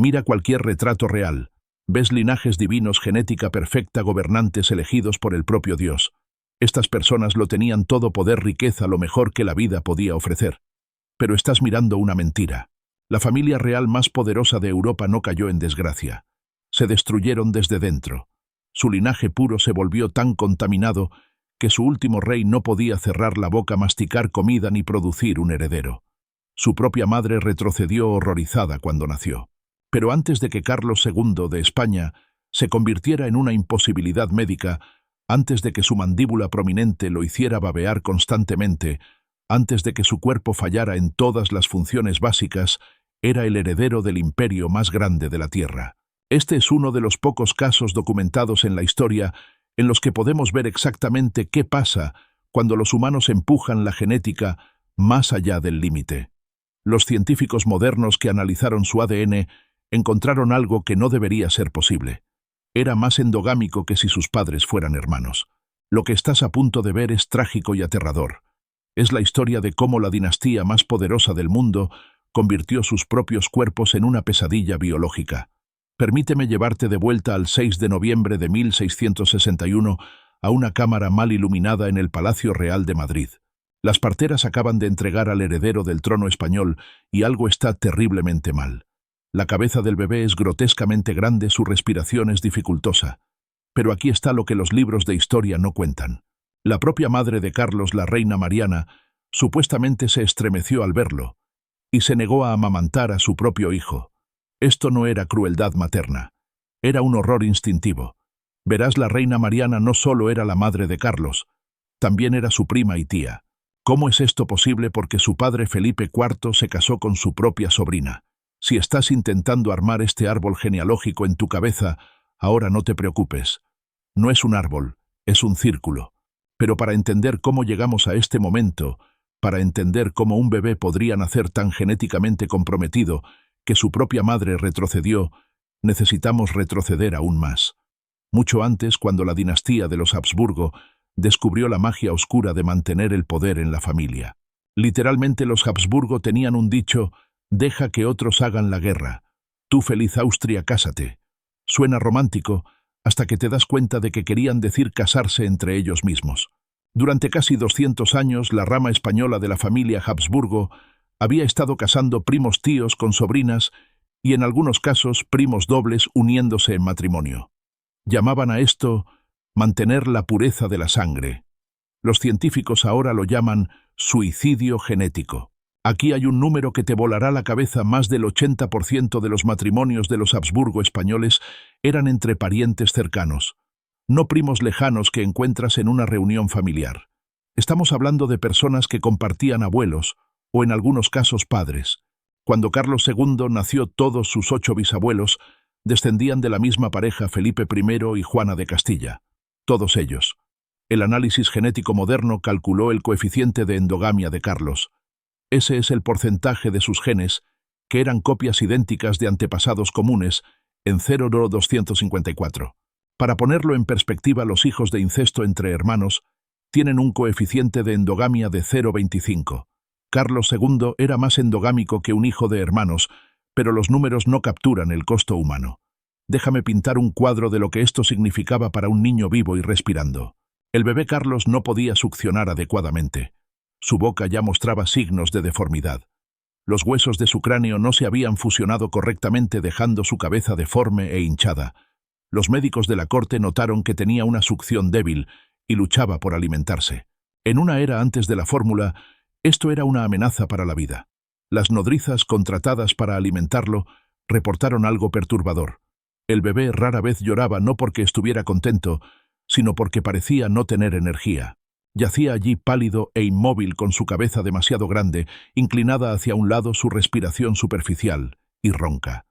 Mira cualquier retrato real. Ves linajes divinos, genética perfecta, gobernantes elegidos por el propio Dios. Estas personas lo tenían todo: poder, riqueza, lo mejor que la vida podía ofrecer. Pero estás mirando una mentira. La familia real más poderosa de Europa no cayó en desgracia. Se destruyeron desde dentro. Su linaje puro se volvió tan contaminado que su último rey no podía cerrar la boca, masticar comida ni producir un heredero. Su propia madre retrocedió horrorizada cuando nació. Pero antes de que Carlos II de España se convirtiera en una imposibilidad médica, antes de que su mandíbula prominente lo hiciera babear constantemente, antes de que su cuerpo fallara en todas las funciones básicas, era el heredero del imperio más grande de la Tierra. Este es uno de los pocos casos documentados en la historia en los que podemos ver exactamente qué pasa cuando los humanos empujan la genética más allá del límite. Los científicos modernos que analizaron su ADN encontraron algo que no debería ser posible. Era más endogámico que si sus padres fueran hermanos. Lo que estás a punto de ver es trágico y aterrador. Es la historia de cómo la dinastía más poderosa del mundo convirtió sus propios cuerpos en una pesadilla biológica. Permíteme llevarte de vuelta al 6 de noviembre de 1661 a una cámara mal iluminada en el Palacio Real de Madrid. Las parteras acaban de entregar al heredero del trono español y algo está terriblemente mal. La cabeza del bebé es grotescamente grande, su respiración es dificultosa. Pero aquí está lo que los libros de historia no cuentan. La propia madre de Carlos, la reina Mariana, supuestamente se estremeció al verlo y se negó a amamantar a su propio hijo. Esto no era crueldad materna, era un horror instintivo. Verás, la reina Mariana no solo era la madre de Carlos, también era su prima y tía. ¿Cómo es esto posible? Porque su padre Felipe IV se casó con su propia sobrina. Si estás intentando armar este árbol genealógico en tu cabeza, ahora no te preocupes. No es un árbol, es un círculo. Pero para entender cómo llegamos a este momento, para entender cómo un bebé podría nacer tan genéticamente comprometido que su propia madre retrocedió, necesitamos retroceder aún más. Mucho antes, cuando la dinastía de los Habsburgo descubrió la magia oscura de mantener el poder en la familia. Literalmente, los Habsburgo tenían un dicho: deja que otros hagan la guerra. Tú, feliz Austria, cásate. Suena romántico hasta que te das cuenta de que querían decir casarse entre ellos mismos. Durante casi 200 años, la rama española de la familia Habsburgo había estado casando primos tíos con sobrinas y, en algunos casos, primos dobles uniéndose en matrimonio. Llamaban a esto mantener la pureza de la sangre. Los científicos ahora lo llaman suicidio genético. Aquí hay un número que te volará la cabeza: más del 80% de los matrimonios de los Habsburgo españoles eran entre parientes cercanos, no primos lejanos que encuentras en una reunión familiar. Estamos hablando de personas que compartían abuelos, o en algunos casos padres. Cuando Carlos II nació, todos sus 8 bisabuelos descendían de la misma pareja, Felipe I y Juana de Castilla. Todos ellos. El análisis genético moderno calculó el coeficiente de endogamia de Carlos. Ese es el porcentaje de sus genes, que eran copias idénticas de antepasados comunes, en 0,254. Para ponerlo en perspectiva, los hijos de incesto entre hermanos tienen un coeficiente de endogamia de 0,25. Carlos II era más endogámico que un hijo de hermanos, pero los números no capturan el costo humano. Déjame pintar un cuadro de lo que esto significaba para un niño vivo y respirando. El bebé Carlos no podía succionar adecuadamente. Su boca ya mostraba signos de deformidad. Los huesos de su cráneo no se habían fusionado correctamente, dejando su cabeza deforme e hinchada. Los médicos de la corte notaron que tenía una succión débil y luchaba por alimentarse. En una era antes de la fórmula, esto era una amenaza para la vida. Las nodrizas contratadas para alimentarlo reportaron algo perturbador. El bebé rara vez lloraba, no porque estuviera contento, sino porque parecía no tener energía. Yacía allí pálido e inmóvil, con su cabeza demasiado grande, inclinada hacia un lado, su respiración superficial y ronca.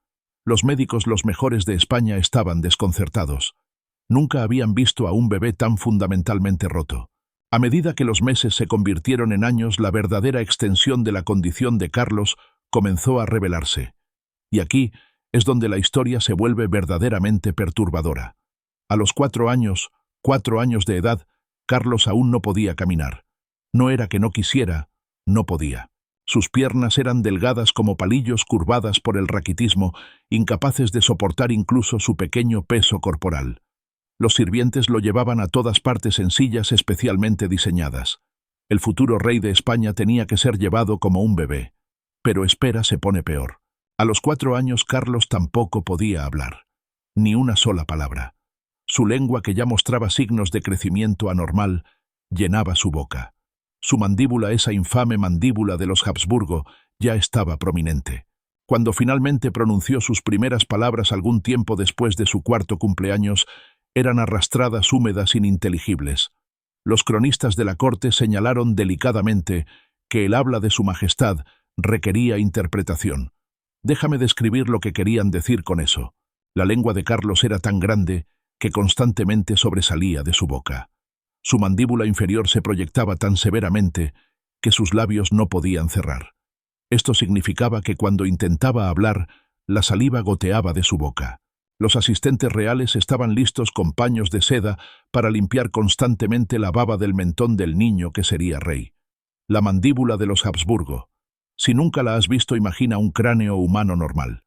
Los médicos, los mejores de España, estaban desconcertados. Nunca habían visto a un bebé tan fundamentalmente roto. A medida que los meses se convirtieron en años, la verdadera extensión de la condición de Carlos comenzó a revelarse. Y aquí es donde la historia se vuelve verdaderamente perturbadora. A los 4 años de edad, Carlos aún no podía caminar. No era que no quisiera, no podía. Sus piernas eran delgadas como palillos curvadas por el raquitismo, incapaces de soportar incluso su pequeño peso corporal. Los sirvientes lo llevaban a todas partes en sillas especialmente diseñadas. El futuro rey de España tenía que ser llevado como un bebé. Pero espera, se pone peor. A los 4 años Carlos tampoco podía hablar. Ni una sola palabra. Su lengua, que ya mostraba signos de crecimiento anormal, llenaba su boca. Su mandíbula, esa infame mandíbula de los Habsburgo, ya estaba prominente. Cuando finalmente pronunció sus primeras palabras algún tiempo después de su 4º cumpleaños, eran arrastradas, húmedas, ininteligibles. Los cronistas de la corte señalaron delicadamente que el habla de su majestad requería interpretación. Déjame describir lo que querían decir con eso. La lengua de Carlos era tan grande que constantemente sobresalía de su boca. Su mandíbula inferior se proyectaba tan severamente que sus labios no podían cerrar. Esto significaba que cuando intentaba hablar, la saliva goteaba de su boca. Los asistentes reales estaban listos con paños de seda para limpiar constantemente la baba del mentón del niño que sería rey. La mandíbula de los Habsburgo. Si nunca la has visto, imagina un cráneo humano normal.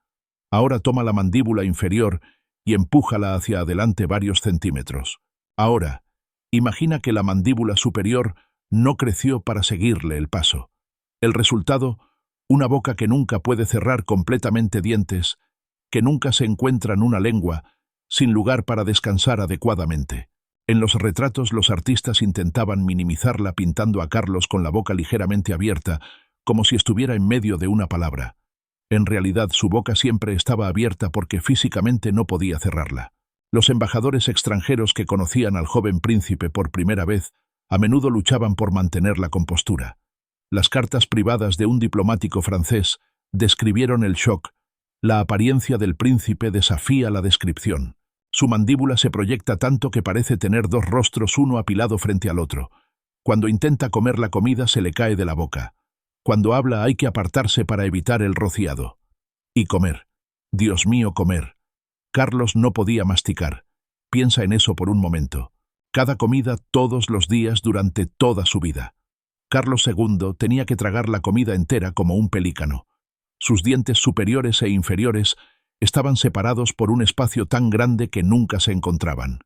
Ahora toma la mandíbula inferior y empújala hacia adelante varios centímetros. Ahora, imagina que la mandíbula superior no creció para seguirle el paso. El resultado, una boca que nunca puede cerrar completamente dientes, que nunca se encuentran una lengua, sin lugar para descansar adecuadamente. En los retratos los artistas intentaban minimizarla pintando a Carlos con la boca ligeramente abierta, como si estuviera en medio de una palabra. En realidad su boca siempre estaba abierta porque físicamente no podía cerrarla. Los embajadores extranjeros que conocían al joven príncipe por primera vez a menudo luchaban por mantener la compostura. Las cartas privadas de un diplomático francés describieron el shock. La apariencia del príncipe desafía la descripción. Su mandíbula se proyecta tanto que parece tener 2 rostros, uno apilado frente al otro. Cuando intenta comer la comida se le cae de la boca. Cuando habla hay que apartarse para evitar el rociado. Y comer. Dios mío, comer. Carlos no podía masticar. Piensa en eso por un momento. Cada comida todos los días durante toda su vida. Carlos II tenía que tragar la comida entera como un pelícano. Sus dientes superiores e inferiores estaban separados por un espacio tan grande que nunca se encontraban.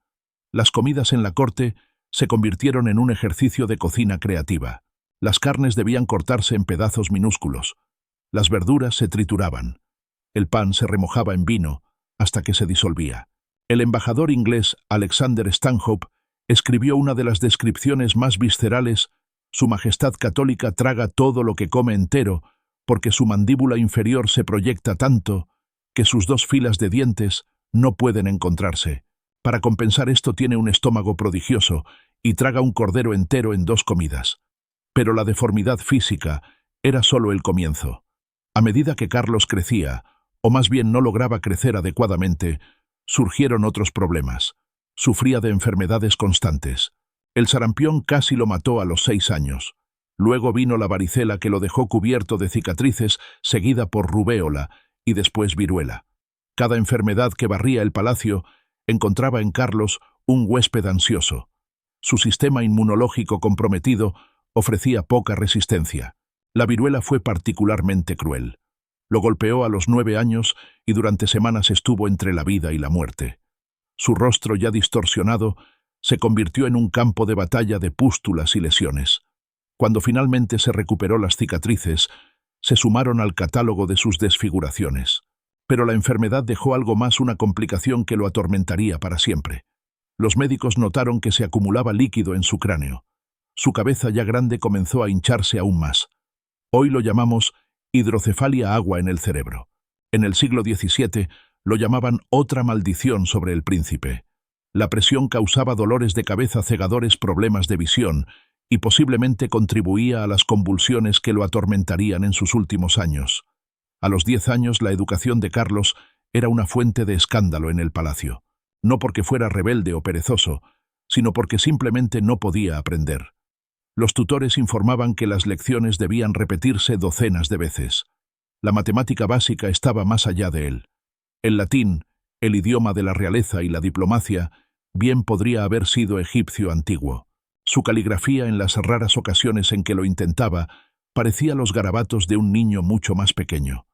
Las comidas en la corte se convirtieron en un ejercicio de cocina creativa. Las carnes debían cortarse en pedazos minúsculos. Las verduras se trituraban. El pan se remojaba en vino hasta que se disolvía. El embajador inglés Alexander Stanhope escribió una de las descripciones más viscerales: Su Majestad Católica traga todo lo que come entero porque su mandíbula inferior se proyecta tanto que sus 2 filas de dientes no pueden encontrarse. Para compensar esto tiene un estómago prodigioso y traga un cordero entero en 2 comidas. Pero la deformidad física era solo el comienzo. A medida que Carlos crecía, o más bien no lograba crecer adecuadamente, surgieron otros problemas. Sufría de enfermedades constantes. El sarampión casi lo mató a los 6 años. Luego vino la varicela, que lo dejó cubierto de cicatrices, seguida por rubéola y después viruela. Cada enfermedad que barría el palacio encontraba en Carlos un huésped ansioso. Su sistema inmunológico comprometido ofrecía poca resistencia. La viruela fue particularmente cruel. Lo golpeó a los 9 años y durante semanas estuvo entre la vida y la muerte. Su rostro, ya distorsionado, se convirtió en un campo de batalla de pústulas y lesiones. Cuando finalmente se recuperó, las cicatrices se sumaron al catálogo de sus desfiguraciones. Pero la enfermedad dejó algo más, una complicación que lo atormentaría para siempre. Los médicos notaron que se acumulaba líquido en su cráneo. Su cabeza, ya grande, comenzó a hincharse aún más. Hoy lo llamamos hidrocefalia, agua en el cerebro. En el siglo XVII lo llamaban otra maldición sobre el príncipe. La presión causaba dolores de cabeza cegadores, problemas de visión, y posiblemente contribuía a las convulsiones que lo atormentarían en sus últimos años. A los 10 años la educación de Carlos era una fuente de escándalo en el palacio, no porque fuera rebelde o perezoso, sino porque simplemente no podía aprender. Los tutores informaban que las lecciones debían repetirse docenas de veces. La matemática básica estaba más allá de él. El latín, el idioma de la realeza y la diplomacia, bien podría haber sido egipcio antiguo. Su caligrafía, en las raras ocasiones en que lo intentaba, Parecía los garabatos de un niño mucho más pequeño.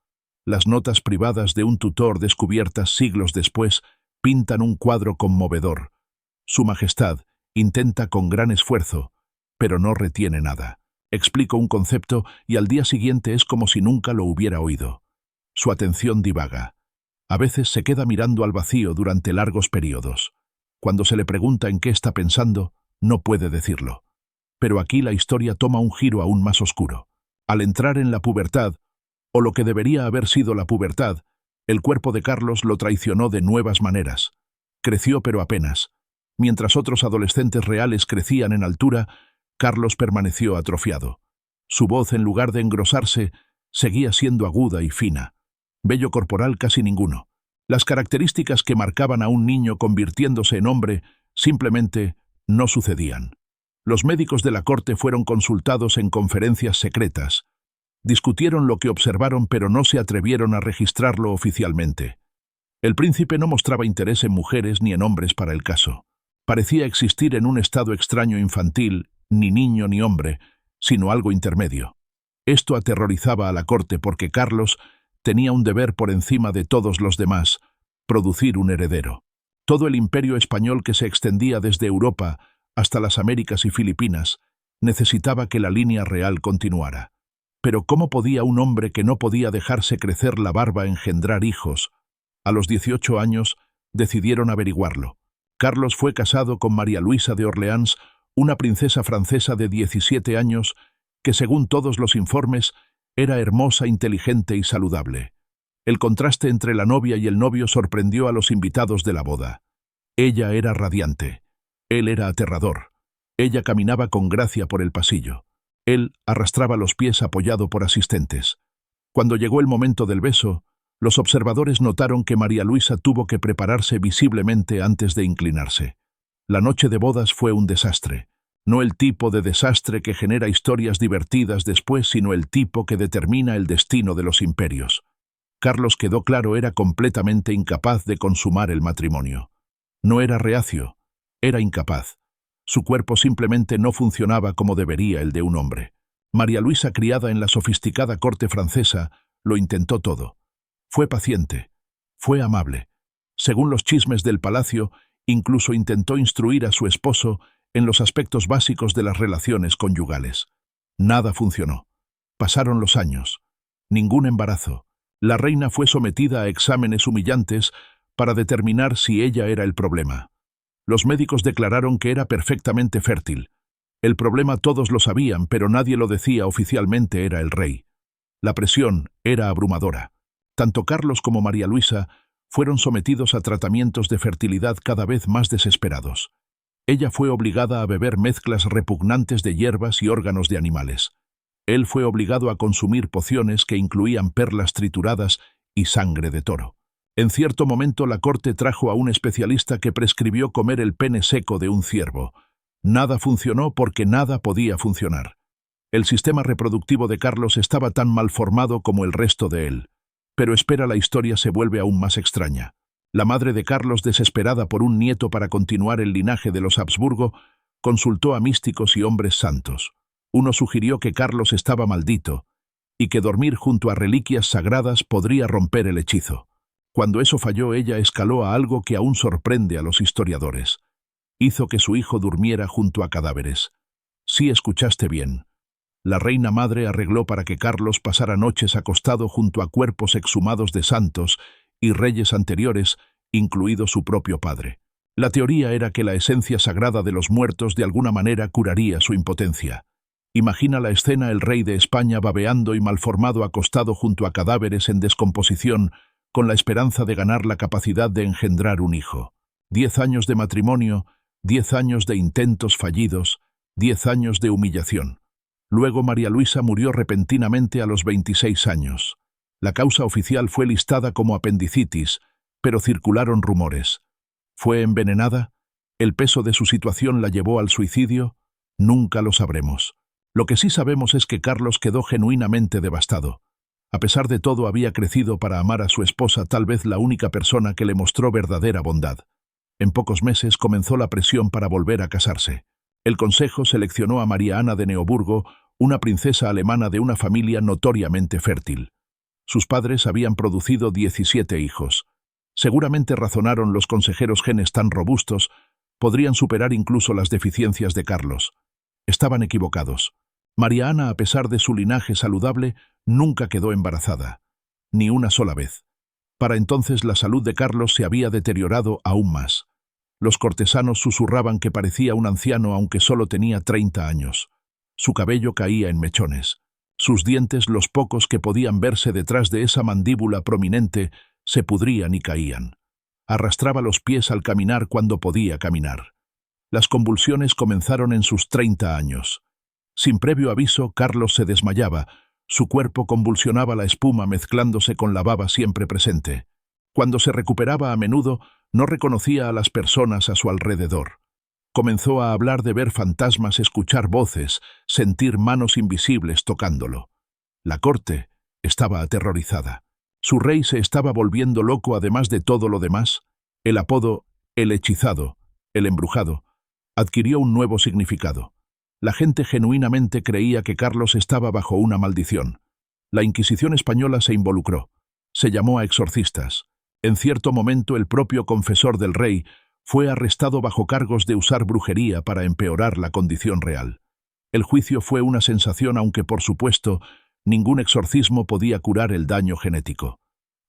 Las notas privadas de un tutor descubiertas siglos después pintan un cuadro conmovedor. Su Majestad intenta con gran esfuerzo, pero no retiene nada. Explico un concepto y al día siguiente es como si nunca lo hubiera oído. Su atención divaga. A veces se queda mirando al vacío durante largos periodos. Cuando se le pregunta en qué está pensando, no puede decirlo. Pero aquí la historia toma un giro aún más oscuro. Al entrar en la pubertad, o lo que debería haber sido la pubertad, el cuerpo de Carlos lo traicionó de nuevas maneras. Creció pero apenas. Mientras otros adolescentes reales crecían en altura, Carlos permaneció atrofiado. Su voz, en lugar de engrosarse, seguía siendo aguda y fina. Vello corporal casi ninguno. Las características que marcaban a un niño convirtiéndose en hombre simplemente no sucedían. Los médicos de la corte fueron consultados en conferencias secretas. Discutieron lo que observaron, pero no se atrevieron a registrarlo oficialmente. El príncipe no mostraba interés en mujeres ni en hombres para el caso. Parecía existir en un estado extraño infantil, ni niño ni hombre, sino algo intermedio. Esto aterrorizaba a la corte porque Carlos tenía un deber por encima de todos los demás: producir un heredero. Todo el imperio español, que se extendía desde Europa hasta las Américas y Filipinas, necesitaba que la línea real continuara. Pero ¿cómo podía un hombre que no podía dejarse crecer la barba engendrar hijos? A los 18 años decidieron averiguarlo. Carlos fue casado con María Luisa de Orleans, una princesa francesa de 17 años que, según todos los informes, era hermosa, inteligente y saludable. El contraste entre la novia y el novio sorprendió a los invitados de la boda. Ella era radiante. Él era aterrador. Ella caminaba con gracia por el pasillo. Él arrastraba los pies apoyado por asistentes. Cuando llegó el momento del beso, los observadores notaron que María Luisa tuvo que prepararse visiblemente antes de inclinarse. La noche de bodas fue un desastre. No el tipo de desastre que genera historias divertidas después, sino el tipo que determina el destino de los imperios. Carlos, quedó claro, era completamente incapaz de consumar el matrimonio. No era reacio, era incapaz. Su cuerpo simplemente no funcionaba como debería el de un hombre. María Luisa, criada en la sofisticada corte francesa, lo intentó todo. Fue paciente, fue amable. Según los chismes del palacio, incluso intentó instruir a su esposo en los aspectos básicos de las relaciones conyugales. Nada funcionó. Pasaron los años. Ningún embarazo. La reina fue sometida a exámenes humillantes para determinar si ella era el problema. Los médicos declararon que era perfectamente fértil. El problema todos lo sabían, pero nadie lo decía oficialmente: era el rey. La presión era abrumadora. Tanto Carlos como María Luisa fueron sometidos a tratamientos de fertilidad cada vez más desesperados. Ella fue obligada a beber mezclas repugnantes de hierbas y órganos de animales. Él fue obligado a consumir pociones que incluían perlas trituradas y sangre de toro. En cierto momento la corte trajo a un especialista que prescribió comer el pene seco de un ciervo. Nada funcionó porque nada podía funcionar. El sistema reproductivo de Carlos estaba tan mal formado como el resto de él. Pero espera, la historia se vuelve aún más extraña. La madre de Carlos, desesperada por un nieto para continuar el linaje de los Habsburgo, consultó a místicos y hombres santos. Uno sugirió que Carlos estaba maldito y que dormir junto a reliquias sagradas podría romper el hechizo. Cuando eso falló, ella escaló a algo que aún sorprende a los historiadores. Hizo que su hijo durmiera junto a cadáveres. Sí, escuchaste bien. La reina madre arregló para que Carlos pasara noches acostado junto a cuerpos exhumados de santos y reyes anteriores, incluido su propio padre. La teoría era que la esencia sagrada de los muertos de alguna manera curaría su impotencia. Imagina la escena: el rey de España babeando y malformado acostado junto a cadáveres en descomposición, con la esperanza de ganar la capacidad de engendrar un hijo. 10 años de matrimonio, 10 años de intentos fallidos, 10 años de humillación. Luego María Luisa murió repentinamente a los 26 años. La causa oficial fue listada como apendicitis, pero circularon rumores. ¿Fue envenenada? ¿El peso de su situación la llevó al suicidio? Nunca lo sabremos. Lo que sí sabemos es que Carlos quedó genuinamente devastado. A pesar de todo, había crecido para amar a su esposa, tal vez la única persona que le mostró verdadera bondad. En pocos meses comenzó la presión para volver a casarse. El consejo seleccionó a María Ana de Neoburgo, una princesa alemana de una familia notoriamente fértil. Sus padres habían producido 17 hijos. Seguramente razonaron los consejeros genes tan robustos, podrían superar incluso las deficiencias de Carlos. Estaban equivocados. María Ana, a pesar de su linaje saludable, nunca quedó embarazada. Ni una sola vez. Para entonces la salud de Carlos se había deteriorado aún más. Los cortesanos susurraban que parecía un anciano aunque solo tenía 30 años. Su cabello caía en mechones. Sus dientes, los pocos que podían verse detrás de esa mandíbula prominente, se pudrían y caían. Arrastraba los pies al caminar cuando podía caminar. Las convulsiones comenzaron en sus 30 años. Sin previo aviso, Carlos se desmayaba. Su cuerpo convulsionaba la espuma mezclándose con la baba siempre presente. Cuando se recuperaba a menudo, no reconocía a las personas a su alrededor. Comenzó a hablar de ver fantasmas, escuchar voces, sentir manos invisibles tocándolo. La corte estaba aterrorizada. Su rey se estaba volviendo loco además de todo lo demás. El apodo, el hechizado, el embrujado, adquirió un nuevo significado. La gente genuinamente creía que Carlos estaba bajo una maldición. La Inquisición española se involucró. Se llamó a exorcistas. En cierto momento el propio confesor del rey fue arrestado bajo cargos de usar brujería para empeorar la condición real. El juicio fue una sensación aunque, por supuesto, ningún exorcismo podía curar el daño genético.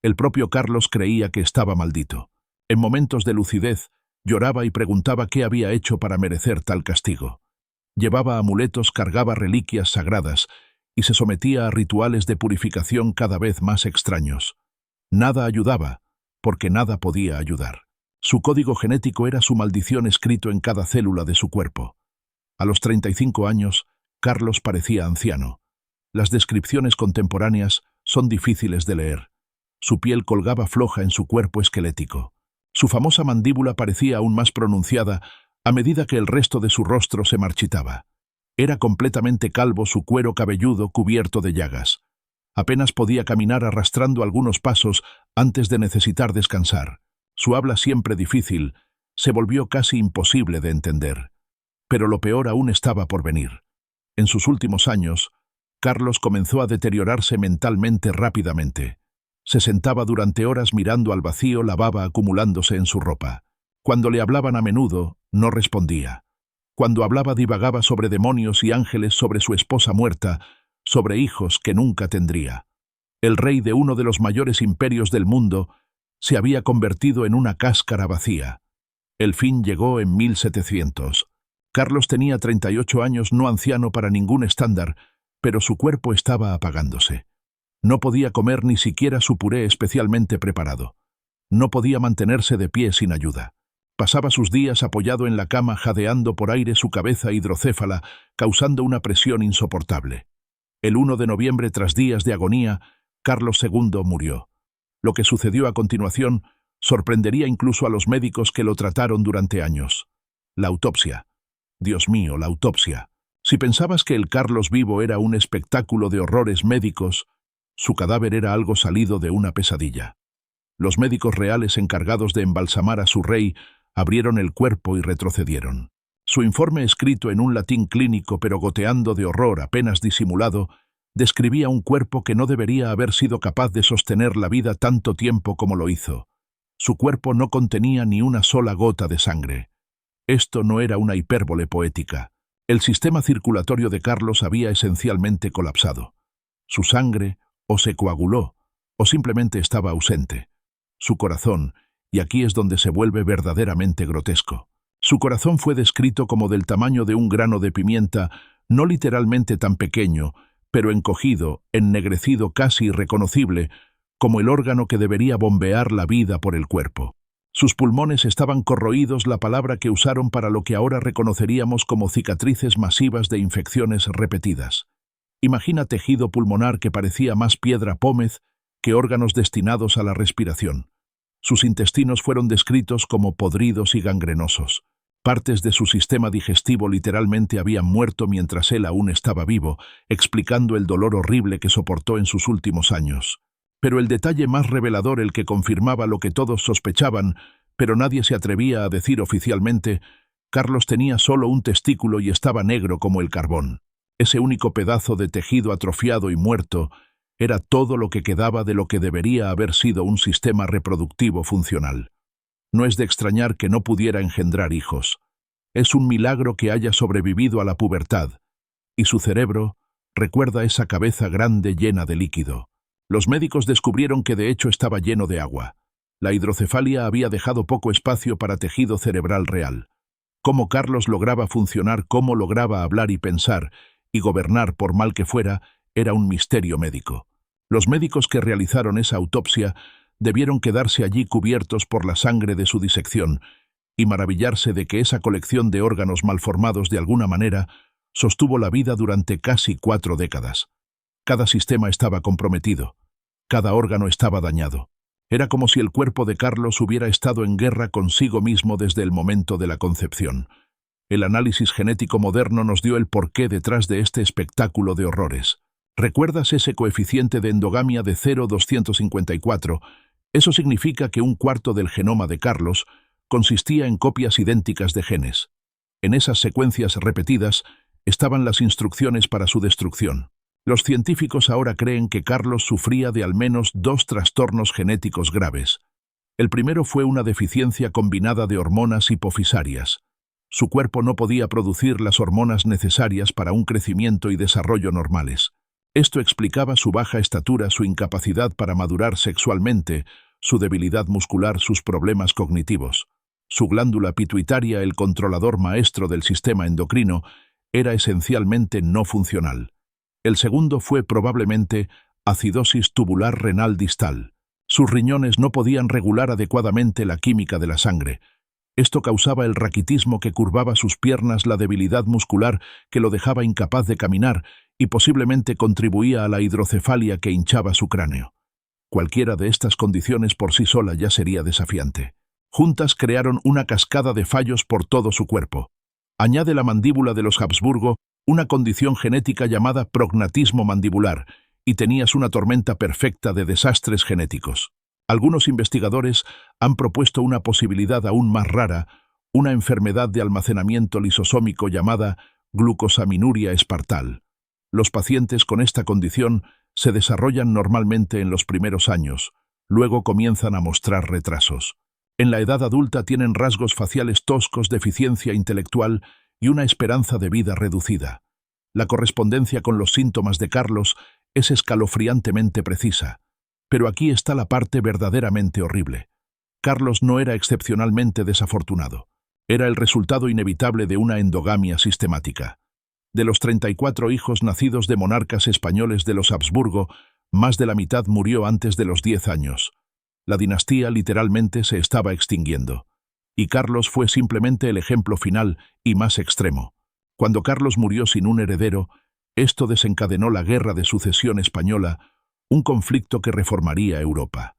El propio Carlos creía que estaba maldito. En momentos de lucidez, lloraba y preguntaba qué había hecho para merecer tal castigo. Llevaba amuletos, cargaba reliquias sagradas y se sometía a rituales de purificación cada vez más extraños. Nada ayudaba, porque nada podía ayudar. Su código genético era su maldición escrito en cada célula de su cuerpo. A los 35 años, Carlos parecía anciano. Las descripciones contemporáneas son difíciles de leer. Su piel colgaba floja en su cuerpo esquelético. Su famosa mandíbula parecía aún más pronunciada a medida que el resto de su rostro se marchitaba. Era completamente calvo, su cuero cabelludo cubierto de llagas. Apenas podía caminar arrastrando algunos pasos antes de necesitar descansar. Su habla, siempre difícil, se volvió casi imposible de entender. Pero lo peor aún estaba por venir. En sus últimos años, Carlos comenzó a deteriorarse mentalmente rápidamente. Se sentaba durante horas mirando al vacío, la baba acumulándose en su ropa. Cuando le hablaban a menudo, no respondía. Cuando hablaba divagaba sobre demonios y ángeles, sobre su esposa muerta, sobre hijos que nunca tendría. El rey de uno de los mayores imperios del mundo se había convertido en una cáscara vacía. El fin llegó en 1700. Carlos tenía 38 años, no anciano para ningún estándar, pero su cuerpo estaba apagándose. No podía comer ni siquiera su puré especialmente preparado. No podía mantenerse de pie sin ayuda. Pasaba sus días apoyado en la cama, jadeando por aire su cabeza hidrocéfala, causando una presión insoportable. El 1 de noviembre, tras días de agonía, Carlos II murió. Lo que sucedió a continuación sorprendería incluso a los médicos que lo trataron durante años. La autopsia. Dios mío, la autopsia. Si pensabas que el Carlos vivo era un espectáculo de horrores médicos, su cadáver era algo salido de una pesadilla. Los médicos reales encargados de embalsamar a su rey abrieron el cuerpo y retrocedieron. Su informe, escrito en un latín clínico pero goteando de horror apenas disimulado, describía un cuerpo que no debería haber sido capaz de sostener la vida tanto tiempo como lo hizo. Su cuerpo no contenía ni una sola gota de sangre. Esto no era una hipérbole poética. El sistema circulatorio de Carlos había esencialmente colapsado. Su sangre o se coaguló o simplemente estaba ausente. Su corazón, y aquí es donde se vuelve verdaderamente grotesco. Su corazón fue descrito como del tamaño de un grano de pimienta, no literalmente tan pequeño, pero encogido, ennegrecido, casi irreconocible, como el órgano que debería bombear la vida por el cuerpo. Sus pulmones estaban corroídos, la palabra que usaron para lo que ahora reconoceríamos como cicatrices masivas de infecciones repetidas. Imagina tejido pulmonar que parecía más piedra pómez que órganos destinados a la respiración. Sus intestinos fueron descritos como podridos y gangrenosos. Partes de su sistema digestivo literalmente habían muerto mientras él aún estaba vivo, explicando el dolor horrible que soportó en sus últimos años. Pero el detalle más revelador, el que confirmaba lo que todos sospechaban, pero nadie se atrevía a decir oficialmente, Carlos tenía solo un testículo y estaba negro como el carbón. Ese único pedazo de tejido atrofiado y muerto era todo lo que quedaba de lo que debería haber sido un sistema reproductivo funcional. No es de extrañar que no pudiera engendrar hijos. Es un milagro que haya sobrevivido a la pubertad, y su cerebro recuerda esa cabeza grande llena de líquido. Los médicos descubrieron que de hecho estaba lleno de agua. La hidrocefalia había dejado poco espacio para tejido cerebral real. Cómo Carlos lograba funcionar, cómo lograba hablar y pensar, y gobernar por mal que fuera, era un misterio médico. Los médicos que realizaron esa autopsia debieron quedarse allí cubiertos por la sangre de su disección y maravillarse de que esa colección de órganos malformados de alguna manera sostuvo la vida durante casi 4 décadas. Cada sistema estaba comprometido, cada órgano estaba dañado. Era como si el cuerpo de Carlos hubiera estado en guerra consigo mismo desde el momento de la concepción. El análisis genético moderno nos dio el porqué detrás de este espectáculo de horrores. ¿Recuerdas ese coeficiente de endogamia de 0,254? Eso significa que 1/4 del genoma de Carlos consistía en copias idénticas de genes. En esas secuencias repetidas estaban las instrucciones para su destrucción. Los científicos ahora creen que Carlos sufría de al menos 2 trastornos genéticos graves. El primero fue una deficiencia combinada de hormonas hipofisarias. Su cuerpo no podía producir las hormonas necesarias para un crecimiento y desarrollo normales. Esto explicaba su baja estatura, su incapacidad para madurar sexualmente, su debilidad muscular, sus problemas cognitivos. Su glándula pituitaria, el controlador maestro del sistema endocrino, era esencialmente no funcional. El segundo fue probablemente acidosis tubular renal distal. Sus riñones no podían regular adecuadamente la química de la sangre. Esto causaba el raquitismo que curvaba sus piernas, la debilidad muscular que lo dejaba incapaz de caminar y posiblemente contribuía a la hidrocefalia que hinchaba su cráneo. Cualquiera de estas condiciones por sí sola ya sería desafiante. Juntas crearon una cascada de fallos por todo su cuerpo. Añade la mandíbula de los Habsburgo, una condición genética llamada prognatismo mandibular, y tenías una tormenta perfecta de desastres genéticos. Algunos investigadores han propuesto una posibilidad aún más rara, una enfermedad de almacenamiento lisosómico llamada glucosaminuria espartal. Los pacientes con esta condición se desarrollan normalmente en los primeros años, luego comienzan a mostrar retrasos. En la edad adulta tienen rasgos faciales toscos, deficiencia intelectual y una esperanza de vida reducida. La correspondencia con los síntomas de Carlos es escalofriantemente precisa. Pero aquí está la parte verdaderamente horrible. Carlos no era excepcionalmente desafortunado. Era el resultado inevitable de una endogamia sistemática. De los 34 hijos nacidos de monarcas españoles de los Habsburgo, más de la mitad murió antes de los 10 años. La dinastía literalmente se estaba extinguiendo. Y Carlos fue simplemente el ejemplo final y más extremo. Cuando Carlos murió sin un heredero, esto desencadenó la Guerra de Sucesión Española, un conflicto que reformaría Europa.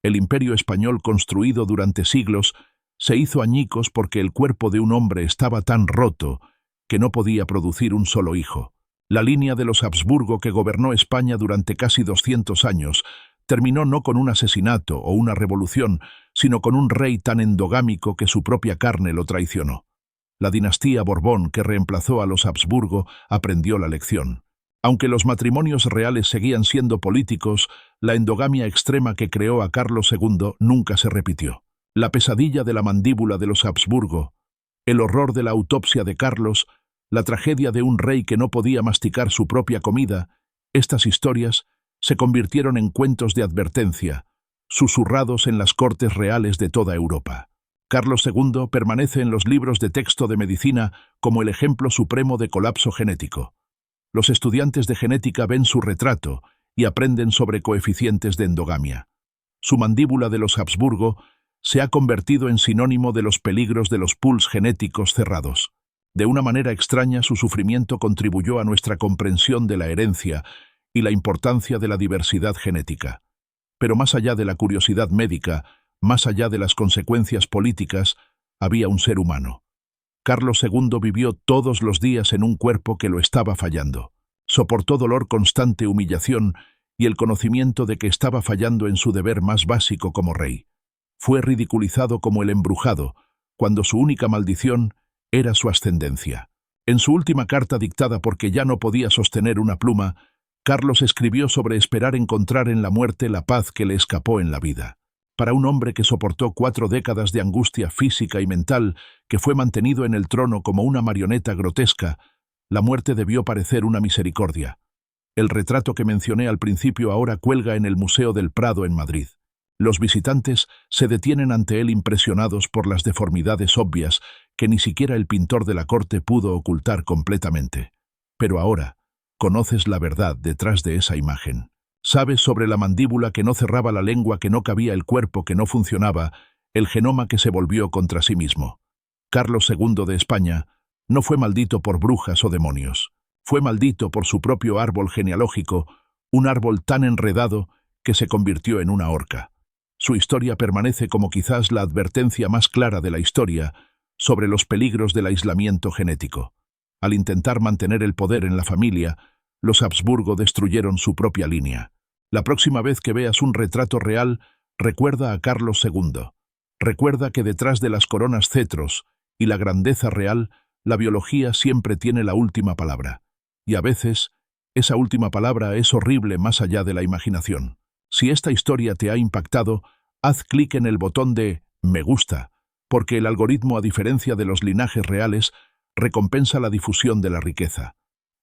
El imperio español, construido durante siglos, se hizo añicos porque el cuerpo de un hombre estaba tan roto que no podía producir un solo hijo. La línea de los Habsburgo, que gobernó España durante casi 200 años, terminó no con un asesinato o una revolución, sino con un rey tan endogámico que su propia carne lo traicionó. La dinastía Borbón, que reemplazó a los Habsburgo, aprendió la lección. Aunque los matrimonios reales seguían siendo políticos, la endogamia extrema que creó a Carlos II nunca se repitió. La pesadilla de la mandíbula de los Habsburgo, el horror de la autopsia de Carlos, la tragedia de un rey que no podía masticar su propia comida, estas historias se convirtieron en cuentos de advertencia, susurrados en las cortes reales de toda Europa. Carlos II permanece en los libros de texto de medicina como el ejemplo supremo de colapso genético. Los estudiantes de genética ven su retrato y aprenden sobre coeficientes de endogamia. Su mandíbula de los Habsburgo se ha convertido en sinónimo de los peligros de los pools genéticos cerrados. De una manera extraña, su sufrimiento contribuyó a nuestra comprensión de la herencia y la importancia de la diversidad genética. Pero más allá de la curiosidad médica, más allá de las consecuencias políticas, había un ser humano. Carlos II vivió todos los días en un cuerpo que lo estaba fallando. Soportó dolor constante, humillación y el conocimiento de que estaba fallando en su deber más básico como rey. Fue ridiculizado como el embrujado, cuando su única maldición era su ascendencia. En su última carta dictada porque ya no podía sostener una pluma, Carlos escribió sobre esperar encontrar en la muerte la paz que le escapó en la vida. Para un hombre que soportó 4 décadas de angustia física y mental, que fue mantenido en el trono como una marioneta grotesca, la muerte debió parecer una misericordia. El retrato que mencioné al principio ahora cuelga en el Museo del Prado en Madrid. Los visitantes se detienen ante él impresionados por las deformidades obvias que ni siquiera el pintor de la corte pudo ocultar completamente. Pero ahora, conoces la verdad detrás de esa imagen. Sabes sobre la mandíbula que no cerraba la lengua, que no cabía el cuerpo, que no funcionaba, el genoma que se volvió contra sí mismo. Carlos II de España no fue maldito por brujas o demonios. Fue maldito por su propio árbol genealógico, un árbol tan enredado que se convirtió en una horca. Su historia permanece como quizás la advertencia más clara de la historia sobre los peligros del aislamiento genético. Al intentar mantener el poder en la familia, los Habsburgo destruyeron su propia línea. La próxima vez que veas un retrato real, recuerda a Carlos II. Recuerda que detrás de las coronas cetros y la grandeza real, la biología siempre tiene la última palabra. Y a veces, esa última palabra es horrible más allá de la imaginación. Si esta historia te ha impactado, haz clic en el botón de «Me gusta», porque el algoritmo, a diferencia de los linajes reales, recompensa la difusión de la riqueza.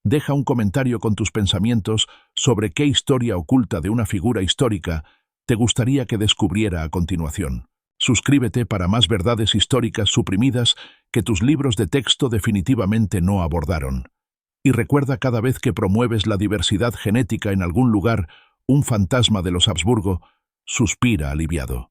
Deja un comentario con tus pensamientos sobre qué historia oculta de una figura histórica te gustaría que descubriera a continuación. Suscríbete para más verdades históricas suprimidas que tus libros de texto definitivamente no abordaron. Y recuerda, cada vez que promueves la diversidad genética en algún lugar, un fantasma de los Habsburgo suspira aliviado.